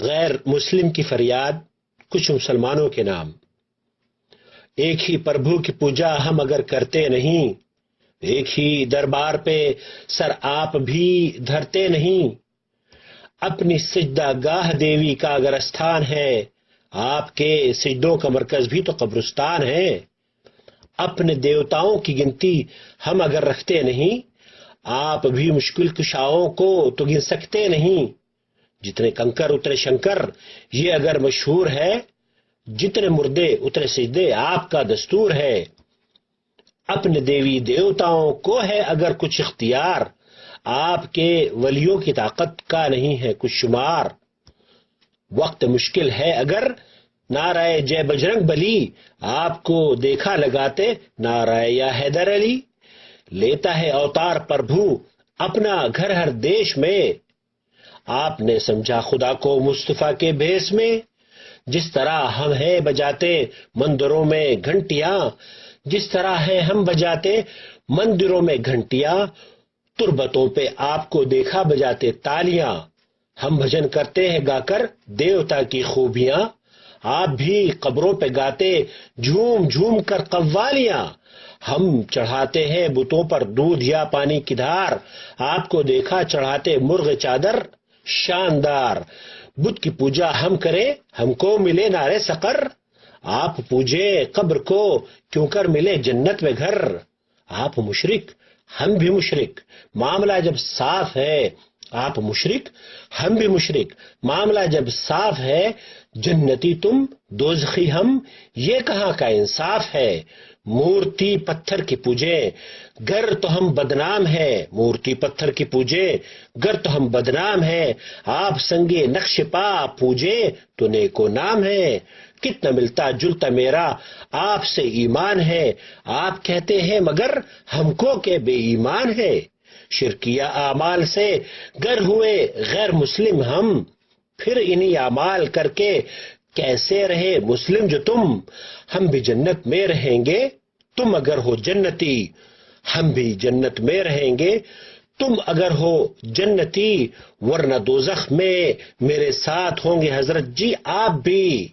غیر مسلم کی فریاد کچھ مسلمانوں کے نام۔ ایک ہی پربھو کی پوجا ہم اگر کرتے نہیں، ایک ہی دربار پہ سر آپ بھی دھرتے نہیں، اپنی سجدہ گاہ دیوی کا اگر استھان ہے، آپ کے سجدوں کا مرکز بھی تو قبرستان ہے۔ اپنے دیوتاؤں کی گنتی ہم اگر رکھتے نہیں، آپ بھی مشکل کشاؤں کو تو گن سکتے نہیں۔ جتنے کنکر اتنے شنکر، یہ اگر مشہور ہے، جتنے مردے اتنے سجدے آپ کا دستور ہے۔ اپنے دیوی دیوتاؤں کو ہے اگر کچھ اختیار، آپ کے ولیوں کی طاقت کا نہیں ہے کچھ شمار۔ وقت مشکل ہے اگر نعرہ جے بجرنگ بلی، آپ کو دیکھا لگاتے نعرہ یا حیدر علی۔ لیتا ہے اوتار پربھو اپنا گھر ہر دیش میں، آپ نے سمجھا خدا کو مصطفیٰ کے بھیس میں۔ جس طرح ہم ہیں بجاتے مندروں میں گھنٹیاں، جس طرح ہے ہم بجاتے مندروں میں گھنٹیاں، تربتوں پہ آپ کو دیکھا بجاتے تالیاں۔ ہم بھجن کرتے ہیں گا کر دیوتا کی خوبیاں، آپ بھی قبروں پہ گاتے جھوم جھوم کر قوالیاں۔ ہم چڑھاتے ہیں بتوں پر دودھ یا پانی کی دھار، آپ کو دیکھا چڑھاتے مرغ چادر شاندار۔ بت کی پوجا ہم کریں ہم کو ملے نارے سقر، آپ پوجے قبر کو کیوں کر ملے جنت میں گھر۔ آپ مشرک ہم بھی مشرک، معاملہ جب صاف ہے، آپ مشرک ہم بھی مشرک، معاملہ جب صاف ہے، جنتی تم دوزخی ہم، یہ کہاں کا انصاف ہے۔ مورتی پتھر کی پوجے گر تو ہم بدنام ہے، مورتی پتھر کی پوجے گر تو ہم بدنام ہے، آپ سنگے نقش پا پوجے تو نیکو نام ہے۔ کتنا ملتا جلتا میرا آپ سے ایمان ہے، آپ کہتے ہیں مگر ہم کو کہ بے ایمان ہے۔ شرکیہ اعمال سے گر ہوئے غیر مسلم ہم، پھر انہی اعمال کر کے کیسے رہے مسلم جو تم۔ ہم بھی جنت میں رہیں گے تم اگر ہو جنتی، ہم بھی جنت میں رہیں گے تم اگر ہو جنتی، ورنہ دوزخ میں میرے ساتھ ہوں گے حضرت جی آپ بھی۔